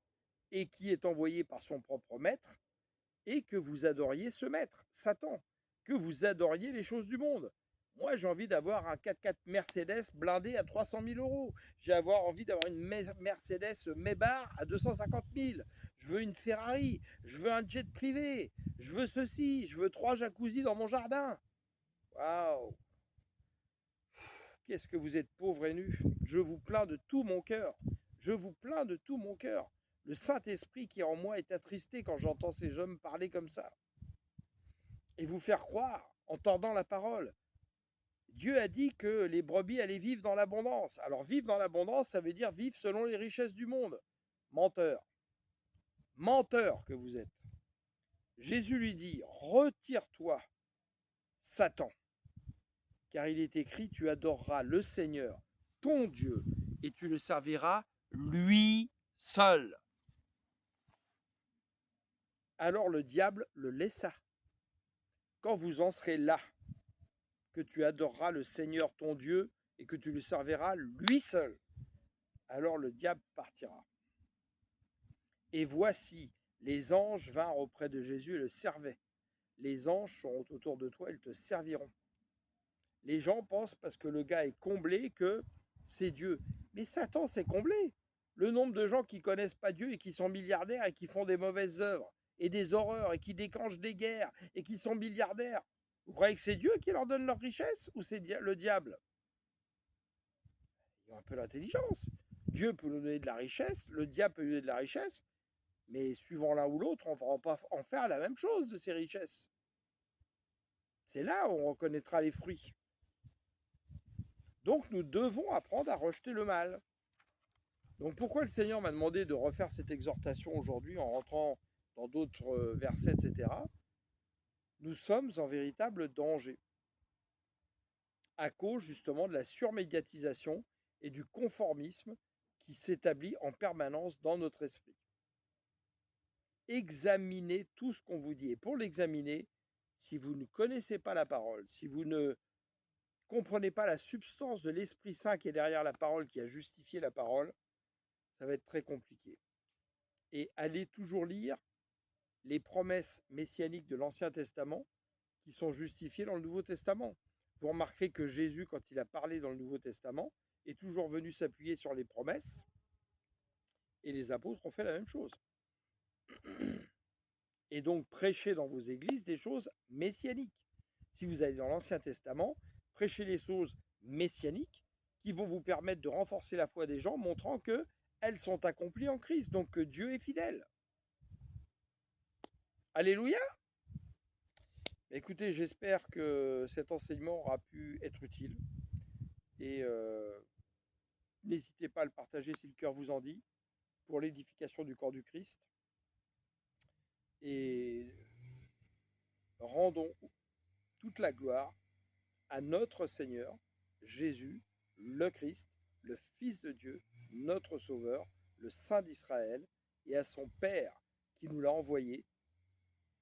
et qui est envoyé par son propre maître, et que vous adoriez ce maître, Satan, que vous adoriez les choses du monde. Moi, j'ai envie d'avoir un 4x4 Mercedes blindé à 300 000 euros. J'ai envie d'avoir une Mercedes Maybach à 250 000. Je veux une Ferrari. Je veux un jet privé. Je veux ceci. Je veux 3 jacuzzis dans mon jardin. Waouh! Qu'est-ce que vous êtes pauvre et nu. Je vous plains de tout mon cœur. Je vous plains de tout mon cœur. Le Saint-Esprit qui en moi est attristé quand j'entends ces hommes parler comme ça. Et vous faire croire, en tordant la parole. Dieu a dit que les brebis allaient vivre dans l'abondance. Alors vivre dans l'abondance, ça veut dire vivre selon les richesses du monde. Menteur. Menteur que vous êtes. Jésus lui dit, retire-toi, Satan, car il est écrit, tu adoreras le Seigneur, ton Dieu, et tu le serviras lui seul. Alors le diable le laissa. Quand vous en serez là, que tu adoreras le Seigneur ton Dieu et que tu le serviras lui seul, alors le diable partira. Et voici, les anges vinrent auprès de Jésus et le servaient. Les anges seront autour de toi, ils te serviront. Les gens pensent parce que le gars est comblé que c'est Dieu. Mais Satan, c'est comblé. Le nombre de gens qui ne connaissent pas Dieu et qui sont milliardaires et qui font des mauvaises œuvres et des horreurs et qui déclenchent des guerres et qui sont milliardaires. Vous croyez que c'est Dieu qui leur donne leur richesse ou c'est le diable? Ils ont un peu l'intelligence. Dieu peut nous donner de la richesse, le diable peut nous donner de la richesse, mais suivant l'un ou l'autre, on ne va pas en faire la même chose de ces richesses. C'est là où on reconnaîtra les fruits. Donc nous devons apprendre à rejeter le mal. Donc pourquoi le Seigneur m'a demandé de refaire cette exhortation aujourd'hui en rentrant dans d'autres versets, etc. Nous sommes en véritable danger à cause justement de la surmédiatisation et du conformisme qui s'établit en permanence dans notre esprit. Examinez tout ce qu'on vous dit. Et pour l'examiner, si vous ne connaissez pas la parole, si vous ne comprenez pas la substance de l'Esprit Saint qui est derrière la parole, qui a justifié la parole, ça va être très compliqué. Et allez toujours lire les promesses messianiques de l'Ancien Testament qui sont justifiées dans le Nouveau Testament. Vous remarquerez que Jésus, quand il a parlé dans le Nouveau Testament, est toujours venu s'appuyer sur les promesses, et les apôtres ont fait la même chose. Et donc, prêchez dans vos églises des choses messianiques. Si vous allez dans l'Ancien Testament, prêchez les choses messianiques qui vont vous permettre de renforcer la foi des gens, montrant qu'elles sont accomplies en Christ, donc que Dieu est fidèle. Alléluia! Écoutez, j'espère que cet enseignement aura pu être utile. Et n'hésitez pas à le partager si le cœur vous en dit, pour l'édification du corps du Christ. Et rendons toute la gloire à notre Seigneur, Jésus, le Christ, le Fils de Dieu, notre Sauveur, le Saint d'Israël, et à son Père qui nous l'a envoyé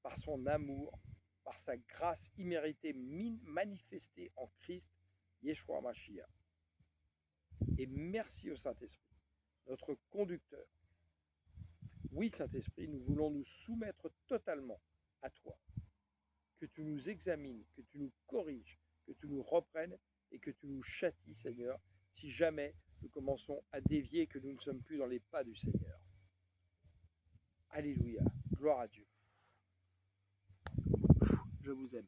par son amour, par sa grâce imméritée manifestée en Christ, Yeshua Mashiach. Et merci au Saint-Esprit, notre conducteur. Oui, Saint-Esprit, nous voulons nous soumettre totalement à toi. Que tu nous examines, que tu nous corriges, que tu nous reprennes et que tu nous châties, Seigneur, si jamais nous commençons à dévier et que nous ne sommes plus dans les pas du Seigneur. Alléluia, gloire à Dieu. Je vous aime.